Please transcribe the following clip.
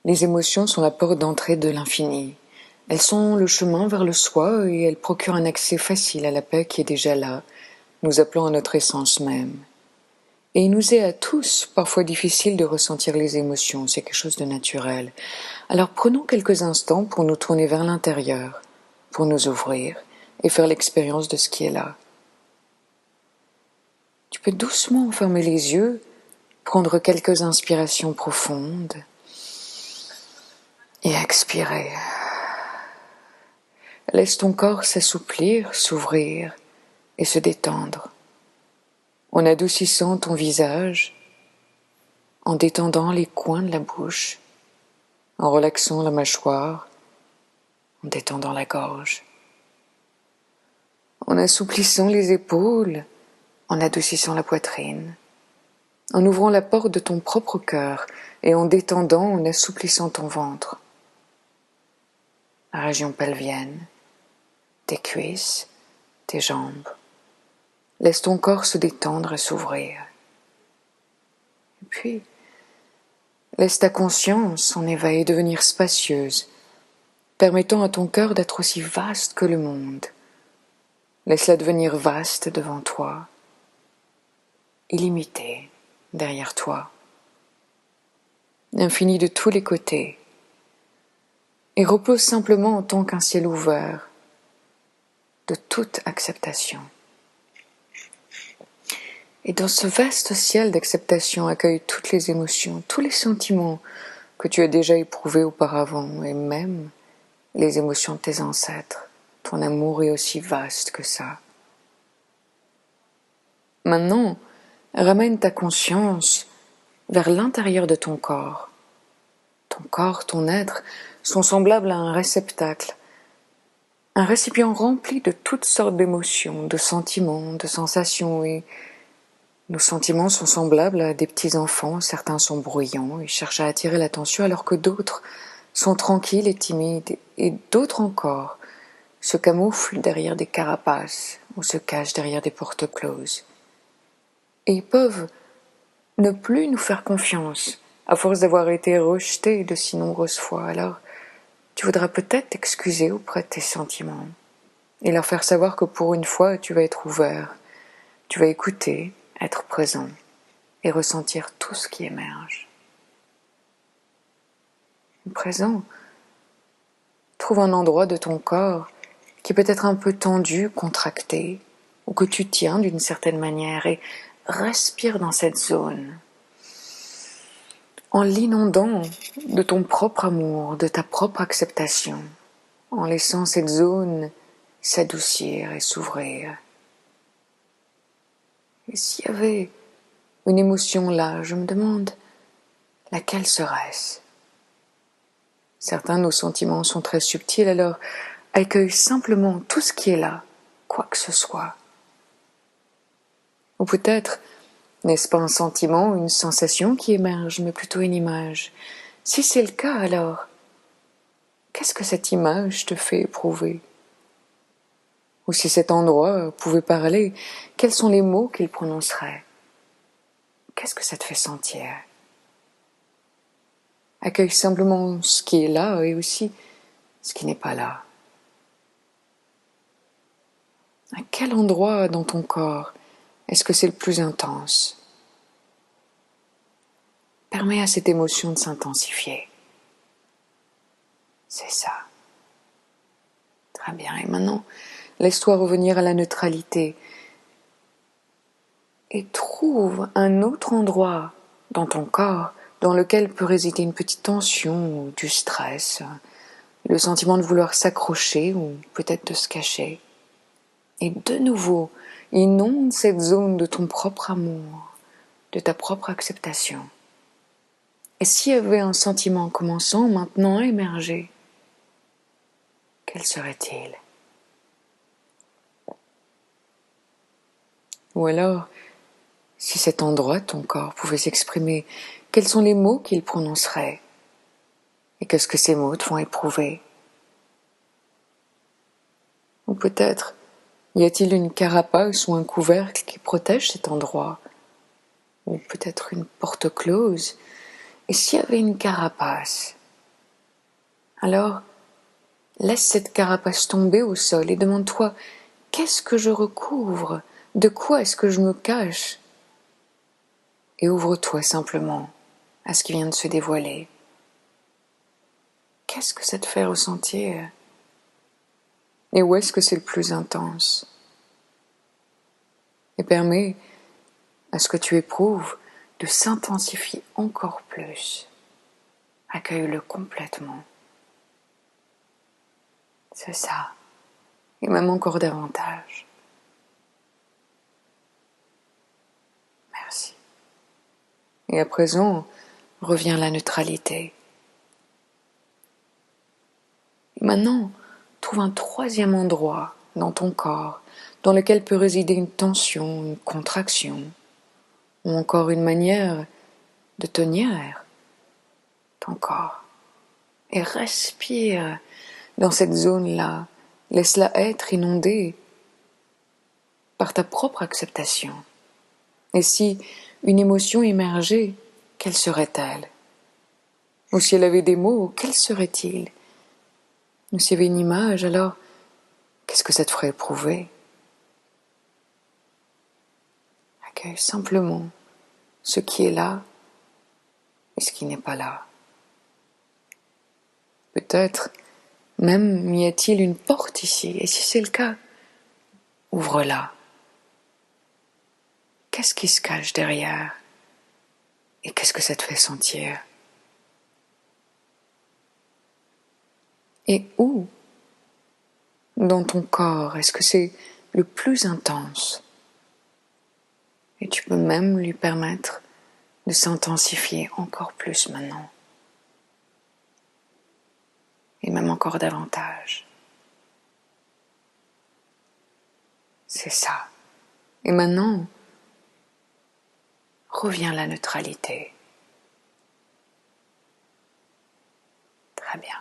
Les émotions sont la porte d'entrée de l'infini. Elles sont le chemin vers le soi et elles procurent un accès facile à la paix qui est déjà là, nous appelant à notre essence même. Et il nous est à tous parfois difficile de ressentir les émotions, c'est quelque chose de naturel. Alors prenons quelques instants pour nous tourner vers l'intérieur, pour nous ouvrir et faire l'expérience de ce qui est là. Tu peux doucement fermer les yeux, prendre quelques inspirations profondes et expirer. Laisse ton corps s'assouplir, s'ouvrir et se détendre, en adoucissant ton visage, en détendant les coins de la bouche, en relaxant la mâchoire, en détendant la gorge, en assouplissant les épaules, en adoucissant la poitrine, en ouvrant la porte de ton propre cœur et en détendant, en assouplissant ton ventre, la région pelvienne, tes cuisses, tes jambes. Laisse ton corps se détendre et s'ouvrir. Et puis, laisse ta conscience en éveil devenir spacieuse, permettant à ton cœur d'être aussi vaste que le monde. Laisse-la devenir vaste devant toi, illimitée derrière toi, infinie de tous les côtés, et repose simplement en tant qu'un ciel ouvert de toute acceptation. Et dans ce vaste ciel d'acceptation accueille toutes les émotions, tous les sentiments que tu as déjà éprouvés auparavant, et même les émotions de tes ancêtres. Ton amour est aussi vaste que ça. Maintenant, ramène ta conscience vers l'intérieur de ton corps. Ton corps, ton être, sont semblables à un réceptacle, un récipient rempli de toutes sortes d'émotions, de sentiments, de sensations, et nos sentiments sont semblables à des petits enfants, certains sont bruyants et cherchent à attirer l'attention alors que d'autres sont tranquilles et timides, et d'autres encore se camouflent derrière des carapaces ou se cachent derrière des portes closes. Et ils peuvent ne plus nous faire confiance, à force d'avoir été rejetés de si nombreuses fois. Alors, tu voudras peut-être t'excuser auprès de tes sentiments et leur faire savoir que pour une fois, tu vas être ouvert, tu vas écouter, être présent et ressentir tout ce qui émerge. Présent, trouve un endroit de ton corps qui peut être un peu tendu, contracté, ou que tu tiens d'une certaine manière, et respire dans cette zone, en l'inondant de ton propre amour, de ta propre acceptation, en laissant cette zone s'adoucir et s'ouvrir. Et s'il y avait une émotion là, je me demande, laquelle serait-ce? Certains de nos sentiments sont très subtils, alors accueille simplement tout ce qui est là, quoi que ce soit. Ou peut-être, n'est-ce pas un sentiment, une sensation qui émerge, mais plutôt une image? Si c'est le cas, alors, qu'est-ce que cette image te fait éprouver? Ou si cet endroit pouvait parler, quels sont les mots qu'il prononcerait? Qu'est-ce que ça te fait sentir? Accueille simplement ce qui est là et aussi ce qui n'est pas là. À quel endroit dans ton corps est-ce que c'est le plus intense? Permets à cette émotion de s'intensifier. C'est ça. Très bien. Et maintenant, laisse-toi revenir à la neutralité et trouve un autre endroit dans ton corps dans lequel peut résider une petite tension ou du stress, le sentiment de vouloir s'accrocher ou peut-être de se cacher. Et de nouveau, inonde cette zone de ton propre amour, de ta propre acceptation. Et s'il y avait un sentiment commençant maintenant à émerger, quel serait-il? Ou alors, si cet endroit de ton corps pouvait s'exprimer, quels sont les mots qu'il prononcerait? Et qu'est-ce que ces mots te font éprouver? Ou peut-être, y a-t-il une carapace ou un couvercle qui protège cet endroit? Ou peut-être une porte close? Et s'il y avait une carapace, Alors, laisse cette carapace tomber au sol et demande-toi: qu'est-ce que je recouvre? De quoi est-ce que je me cache? Et ouvre-toi simplement à ce qui vient de se dévoiler. Qu'est-ce que ça te fait ressentir? Et où est-ce que c'est le plus intense? Et permets à ce que tu éprouves de s'intensifier encore plus. Accueille-le complètement. C'est ça. Et même encore davantage. Merci. Et à présent, reviens à la neutralité. Et maintenant, trouve un troisième endroit dans ton corps dans lequel peut résider une tension, une contraction, ou encore une manière de tenir ton corps. Et respire dans cette zone-là. Laisse-la être inondée par ta propre acceptation. Et si une émotion émergeait, quelle serait-elle? Ou si elle avait des mots, quels seraient-ils? Ou s'il y avait une image, alors qu'est-ce que ça te ferait éprouver? Accueille simplement ce qui est là et ce qui n'est pas là. Peut-être même y a-t-il une porte ici, et si c'est le cas, ouvre-la. Qu'est-ce qui se cache derrière? Et qu'est-ce que ça te fait sentir? Et où dans ton corps est-ce que c'est le plus intense? Et tu peux même lui permettre de s'intensifier encore plus maintenant. Et même encore davantage. C'est ça. Et maintenant, reviens à la neutralité. Très bien.